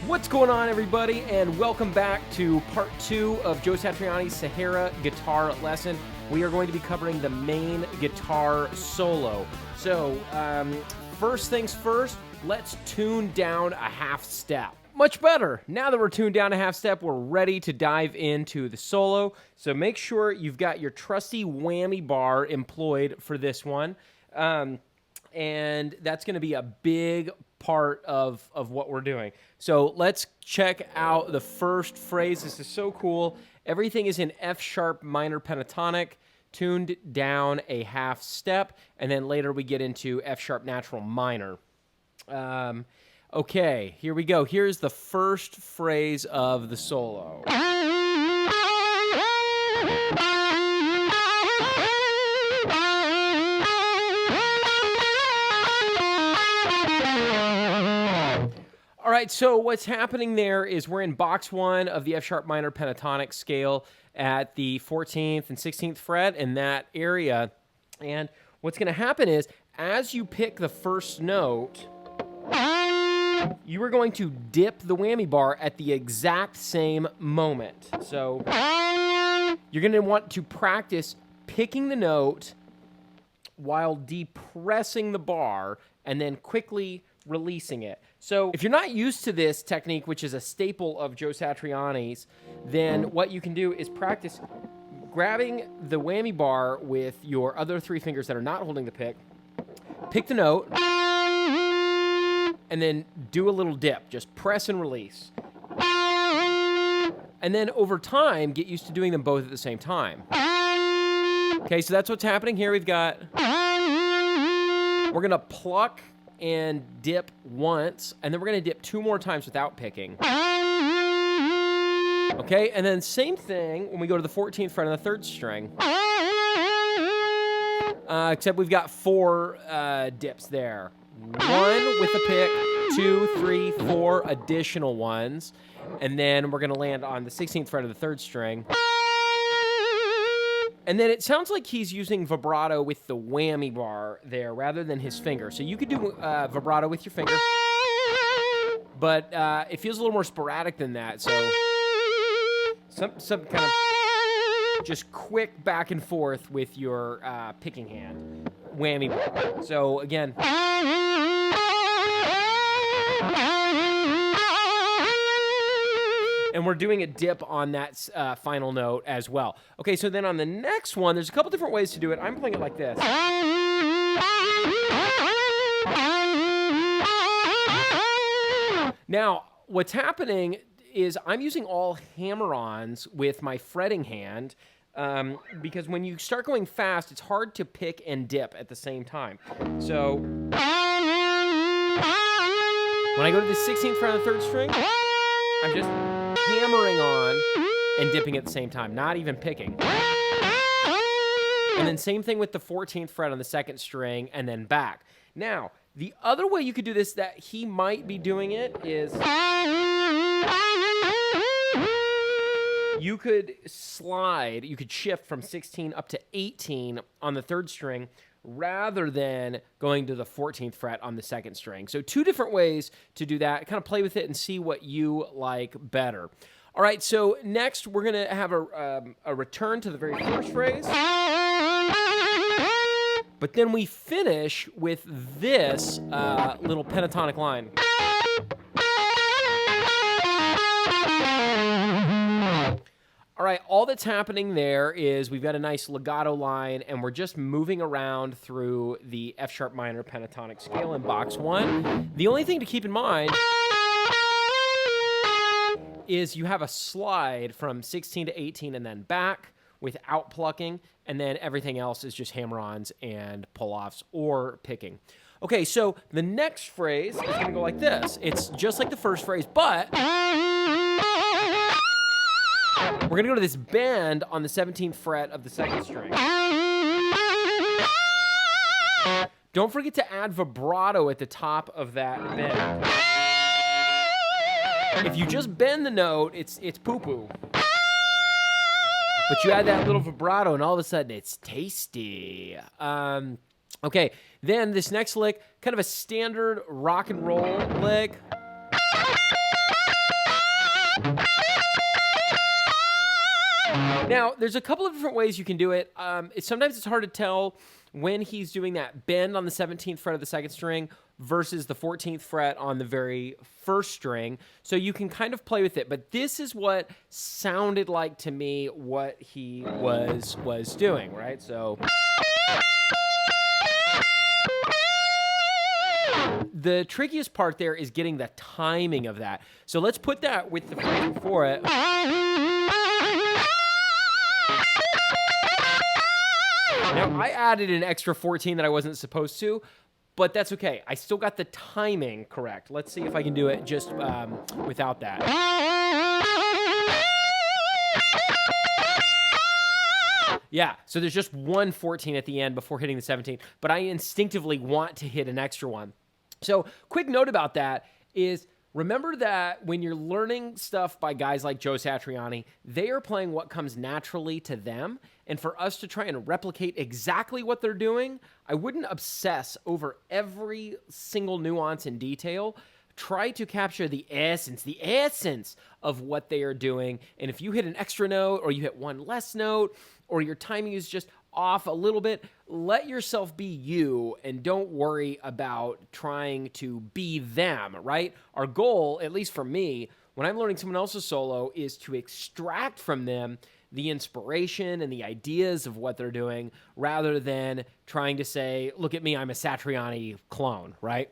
What's going on, everybody, and welcome back to part 2 of Joe Satriani's Sahara guitar lesson. We are going to be covering the main guitar solo. So, first things first, let's tune down a half step. Much better. Now that we're tuned down a half step, we're ready to dive into the solo. So make sure you've got your trusty whammy bar employed for this one. And that's going to be a big part of what we're doing. So let's check out the first phrase. This is so cool. Everything is in F sharp minor pentatonic, tuned down a half step, and then later we get into F sharp natural minor. Okay, here we go. Here's the first phrase of the solo. All right, so what's happening there is we're in box 1 of the F sharp minor pentatonic scale at the 14th and 16th fret in that area. And what's going to happen is as you pick the first note, you are going to dip the whammy bar at the exact same moment. So you're going to want to practice picking the note while depressing the bar and then quickly releasing it. So if you're not used to this technique, which is a staple of Joe Satriani's, then what you can do is practice grabbing the whammy bar with your other 3 fingers that are not holding the pick the note, and then do a little dip. Just press and release. And then over time, get used to doing them both at the same time. Okay, so that's what's happening here. We're going to pluck and dip once, and then we're going to dip 2 more times without picking. Okay, and then same thing when we go to the 14th fret on the 3rd string. Except we've got 4 dips there. 1 with a pick, 2, 3, 4 additional ones, and then we're going to land on the 16th fret of the 3rd string. And then it sounds like he's using vibrato with the whammy bar there rather than his finger. So you could do vibrato with your finger, but it feels a little more sporadic than that. So some kind of just quick back and forth with your picking hand, whammy bar. So again. And we're doing a dip on that final note as well. Okay, so then on the next one, there's a couple different ways to do it. I'm playing it like this. Now, what's happening is I'm using all hammer-ons with my fretting hand because when you start going fast, it's hard to pick and dip at the same time. So when I go to the 16th fret on the 3rd string, I'm just hammering on and dipping at the same time, not even picking. And then same thing with the 14th fret on the 2nd string and then back. Now, the other way you could do this that he might be doing it is you could shift from 16 up to 18 on the 3rd string rather than going to the 14th fret on the 2nd string. So 2 different ways to do that. Kind of play with it and see what you like better. All right, so next we're going to have a return to the very first phrase. But then we finish with this little pentatonic line. All right, all that's happening there is we've got a nice legato line, and we're just moving around through the F sharp minor pentatonic scale in box 1. The only thing to keep in mind is you have a slide from 16 to 18 and then back without plucking, and then everything else is just hammer-ons and pull-offs or picking. Okay, so the next phrase is going to go like this. It's just like the first phrase, but we're going to go to this bend on the 17th fret of the 2nd string. Don't forget to add vibrato at the top of that bend. If you just bend the note, it's poo-poo. But you add that little vibrato, and all of a sudden, it's tasty. Okay, then this next lick, kind of a standard rock and roll lick. Now, there's a couple of different ways you can do it. Sometimes it's hard to tell when he's doing that bend on the 17th fret of the second string versus the 14th fret on the very first string. So you can kind of play with it. But this is what sounded like to me what he was doing, right? So the trickiest part there is getting the timing of that. So let's put that with the phrase before it. Now, I added an extra 14 that I wasn't supposed to, but that's okay. I still got the timing correct. Let's see if I can do it just without that. Yeah, so there's just one 14 at the end before hitting the 17, but I instinctively want to hit an extra one. So quick note about that is remember that when you're learning stuff by guys like Joe Satriani, they are playing what comes naturally to them. And for us to try and replicate exactly what they're doing, I wouldn't obsess over every single nuance and detail. Try to capture the essence of what they are doing. And if you hit an extra note or you hit one less note or your timing is just off a little bit, let yourself be you and don't worry about trying to be them, right? Our goal, at least for me, when I'm learning someone else's solo, is to extract from them the inspiration and the ideas of what they're doing rather than trying to say, look at me, I'm a Satriani clone, right?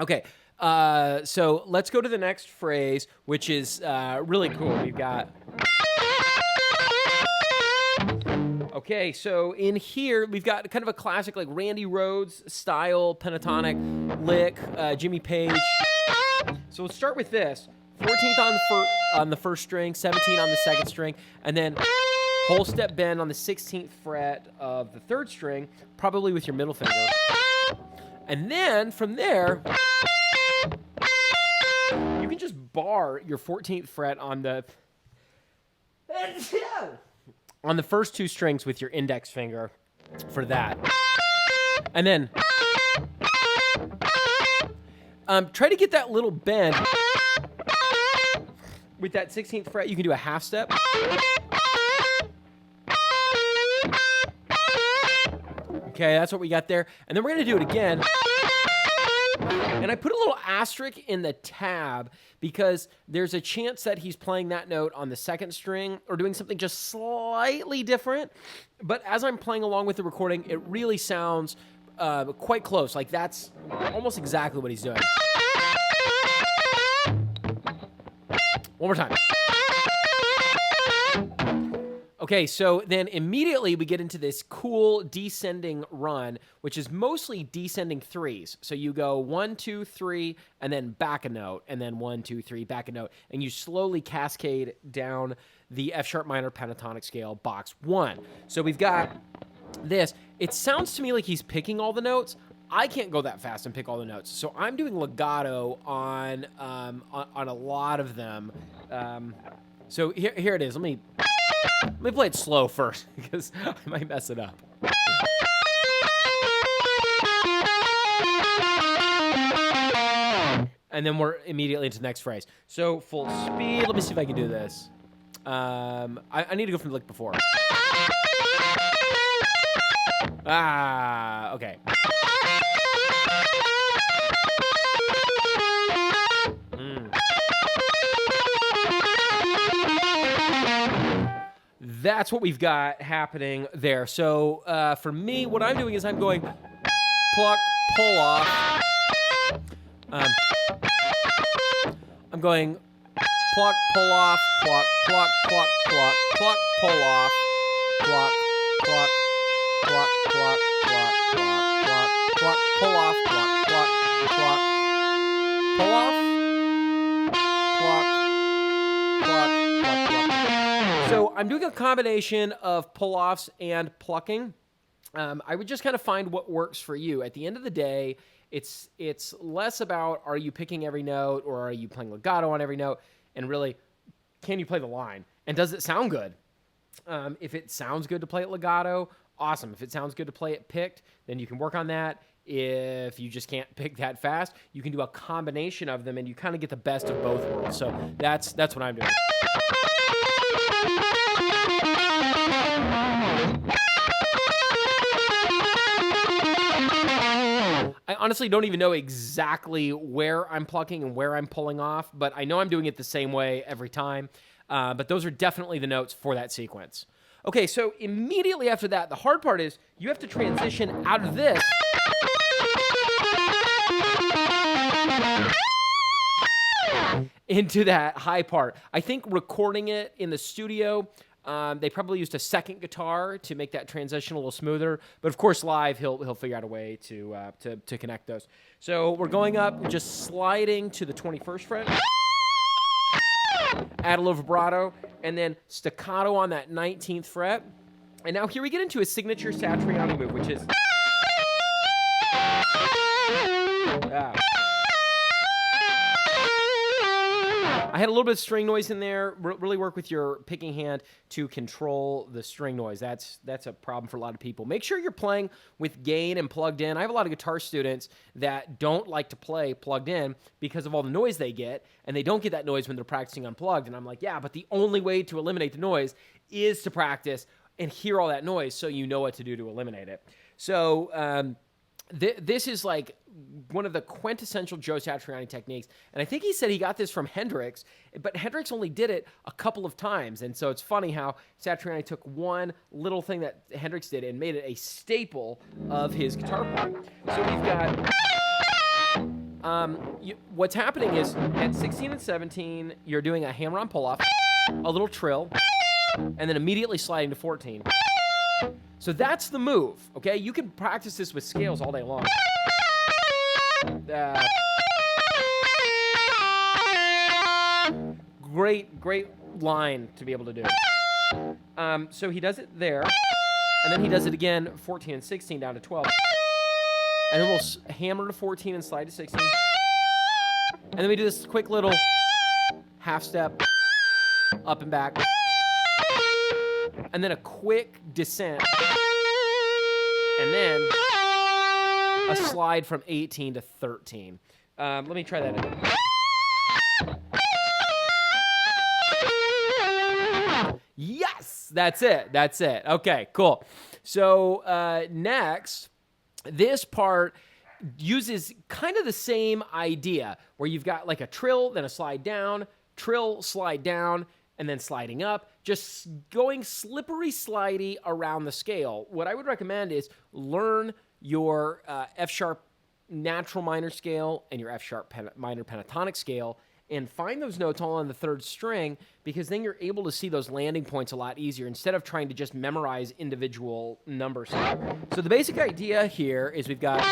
Okay, so let's go to the next phrase, which is really cool. We've got... Okay, so in here, we've got kind of a classic, like Randy Rhoads style pentatonic lick, Jimmy Page. So we'll start with this. 14th on the first string, 17 on the second string, and then whole step bend on the 16th fret of the third string, probably with your middle finger. And then from there, you can just bar your 14th fret on the first two strings with your index finger for that. And then try to get that little bend with that 16th fret. You can do a half step. Okay, that's what we got there. And then we're going to do it again. And I put a little asterisk in the tab because there's a chance that he's playing that note on the second string or doing something just slightly different. But as I'm playing along with the recording, it really sounds quite close. Like that's almost exactly what he's doing. One more time. Okay, so then immediately we get into this cool descending run, which is mostly descending threes. So you go 1, 2, 3, and then back a note, and then 1, 2, 3, back a note, and you slowly cascade down the F sharp minor pentatonic scale, box 1. So we've got this. It sounds to me like he's picking all the notes. I can't go that fast and pick all the notes, so I'm doing legato on a lot of them. So here it is. Let me play it slow first because I might mess it up. And then we're immediately into the next phrase. So full speed. Let me see if I can do this. I need to go from the lick before. Okay. That's what we've got happening there. So for me, what I'm doing is I'm going pluck, pull off. I'm going pluck, pull off, pluck, pluck, pluck, pluck, pluck, pull off, pluck, pluck, pluck, pluck, pluck, pluck, pluck, pluck, pull off, pluck, pluck, pluck, pull off, pluck, pluck, pluck, pluck. So I'm doing a combination of pull-offs and plucking. I would just kind of find what works for you. At the end of the day, it's less about are you picking every note or are you playing legato on every note, and really, can you play the line? And does it sound good? If it sounds good to play it legato, awesome. If it sounds good to play it picked, then you can work on that. If you just can't pick that fast, you can do a combination of them, and you kind of get the best of both worlds. So that's what I'm doing. honestly don't even know exactly where I'm plucking and where I'm pulling off, but I know I'm doing it the same way every time. But those are definitely the notes for that sequence. Okay, so immediately after that, the hard part is you have to transition out of this into that high part. I think recording it in the studio, they probably used a second guitar to make that transition a little smoother. But of course, live, he'll figure out a way to connect those. So we're going up, just sliding to the 21st fret, add a little vibrato, and then staccato on that 19th fret. And now here we get into a signature Satriani move, which is... I had a little bit of string noise in there. Really work with your picking hand to control the string noise. That's a problem for a lot of people. Make sure you're playing with gain and plugged in. I have a lot of guitar students that don't like to play plugged in because of all the noise they get, and they don't get that noise when they're practicing unplugged. And I'm like, yeah, but the only way to eliminate the noise is to practice and hear all that noise so you know what to do to eliminate it. So this is like one of the quintessential Joe Satriani techniques. And I think he said he got this from Hendrix, but Hendrix only did it a couple of times. And so it's funny how Satriani took one little thing that Hendrix did and made it a staple of his guitar playing. So we've got, what's happening is at 16 and 17, you're doing a hammer-on pull-off, a little trill, and then immediately sliding to 14. So that's the move, okay? You can practice this with scales all day long. Great line to be able to do. So he does it there, and then he does it again, 14 and 16 down to 12. And then we'll hammer to 14 and slide to 16. And then we do this quick little half step, up and back. And then a quick descent. And then a slide from 18 to 13. Let me try that again. Yes! That's it. Okay, cool. So next, this part uses kind of the same idea where you've got like a trill, then a slide down, trill, slide down, and then sliding up, just going slippery slidey around the scale. What I would recommend is learn your F-sharp natural minor scale and your F-sharp minor pentatonic scale and find those notes all on the third string, because then you're able to see those landing points a lot easier instead of trying to just memorize individual numbers. So the basic idea here is we've got...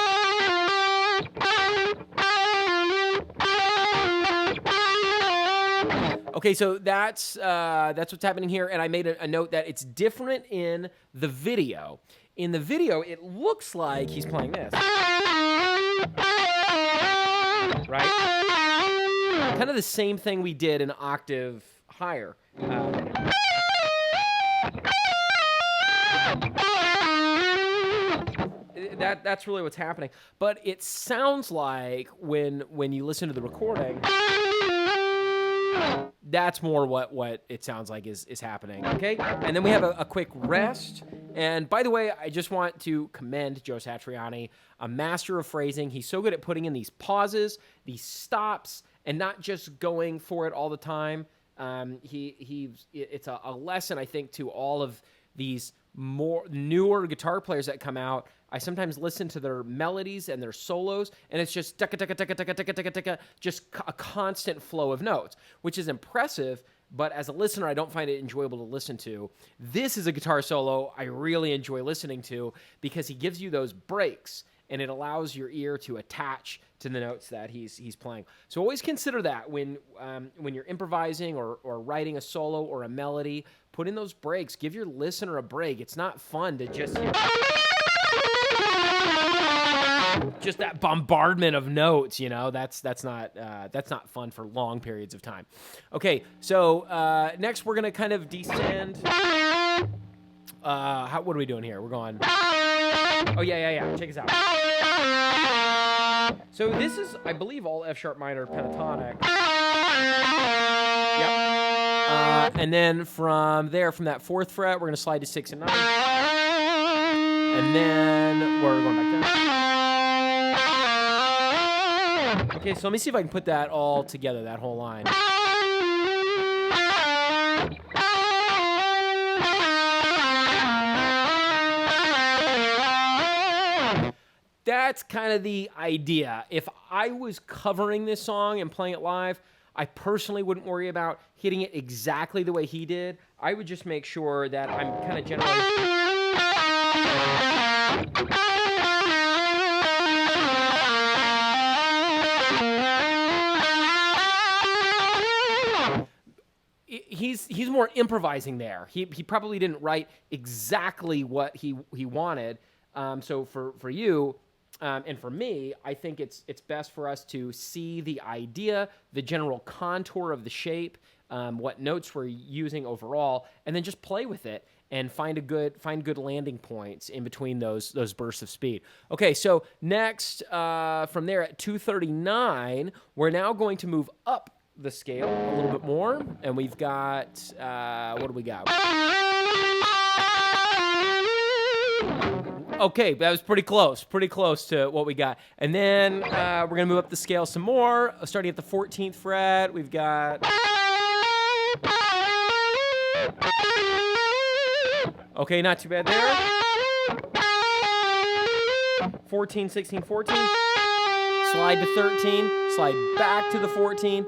Okay, so that's what's happening here, and I made a note that it's different in the video. In the video, it looks like he's playing this. Right? Kind of the same thing we did an octave higher. That's really what's happening. But it sounds like when you listen to the recording... That's more what it sounds like is happening, okay? And then we have a quick rest. And by the way, I just want to commend Joe Satriani, a master of phrasing. He's so good at putting in these pauses, these stops, and not just going for it all the time. It's a lesson, I think, to all of these more newer guitar players that come out. I sometimes listen to their melodies and their solos, and it's just just a constant flow of notes, which is impressive, but as a listener, I don't find it enjoyable to listen to. This is a guitar solo I really enjoy listening to because he gives you those breaks, and it allows your ear to attach to the notes that he's playing. So always consider that when you're improvising or writing a solo or a melody. Put in those breaks. Give your listener a break. It's not fun to just that bombardment of notes. You know, that's not fun for long periods of time. Okay, so next we're gonna kind of descend. What are we doing here? We're going. Oh yeah. Check this out. So this is, I believe, all F-sharp minor pentatonic. Yep. And then from that fourth fret, we're going to slide to 6 and 9. And then we're going back down. Okay, so let me see if I can put that all together, that whole line. That's kind of the idea. If I was covering this song and playing it live, I personally wouldn't worry about hitting it exactly the way he did. I would just make sure that I'm kind of generally... He's more improvising there. He probably didn't write exactly what he wanted. So for you and for me, I think it's best for us to see the idea, the general contour of the shape, what notes we're using overall, and then just play with it and find good landing points in between those bursts of speed. Okay, so next from there at 239, we're now going to move up the scale a little bit more, and we've got what do we got? Okay, that was pretty close to what we got. And then we're gonna move up the scale some more, starting at the 14th fret. We've got... Okay, not too bad there. 14, 16, 14. Slide to 13, slide back to the 14.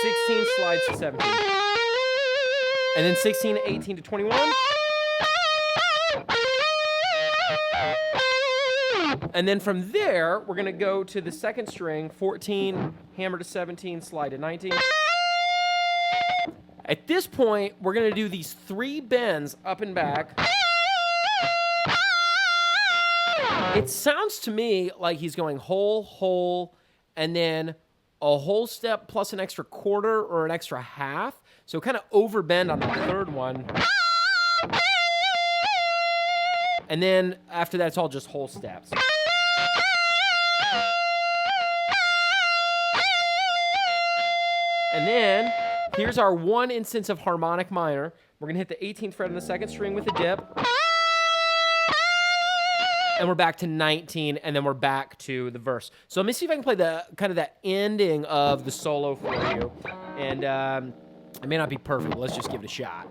16 slides to 17. And then 16, 18 to 21. And then from there, we're going to go to the second string, 14, hammer to 17, slide to 19. At this point, we're going to do these 3 bends up and back. It sounds to me like he's going whole, whole, and then a whole step plus an extra quarter or an extra half. So kind of overbend on the third one. And then after that, it's all just whole steps. And then here's our one instance of harmonic minor. We're going to hit the 18th fret on the second string with a dip. And we're back to 19, and then we're back to the verse. So let me see if I can play the kind of that ending of the solo for you. And it may not be perfect, but let's just give it a shot.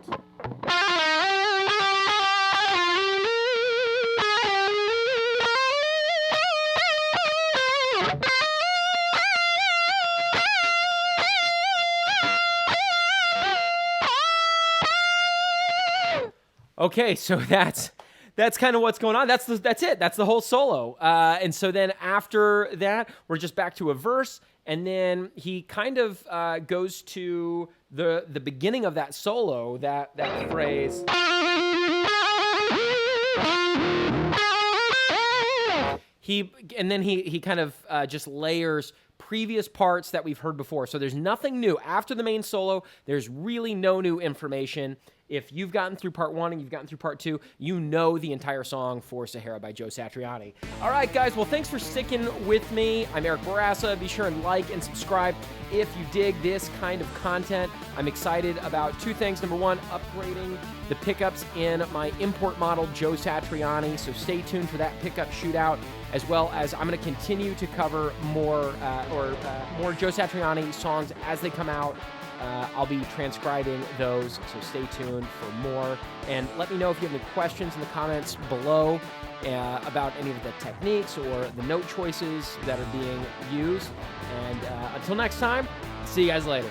Okay, so that's kind of what's going on. That's it. That's the whole solo. And so then after that, we're just back to a verse, and then he kind of goes to the beginning of that solo, that phrase. He kind of just layers previous parts that we've heard before. So there's nothing new. After the main solo, there's really no new information. If you've gotten through part 1 and you've gotten through part 2, you know the entire song for Sahara by Joe Satriani. All right, guys. Well, thanks for sticking with me. I'm Eric Barassa. Be sure and like and subscribe if you dig this kind of content. I'm excited about 2 things. Number 1, upgrading the pickups in my import model, Joe Satriani. So stay tuned for that pickup shootout, as well as I'm going to continue to cover more Joe Satriani songs as they come out. I'll be transcribing those, so stay tuned for more. And let me know if you have any questions in the comments below about any of the techniques or the note choices that are being used. And until next time, see you guys later.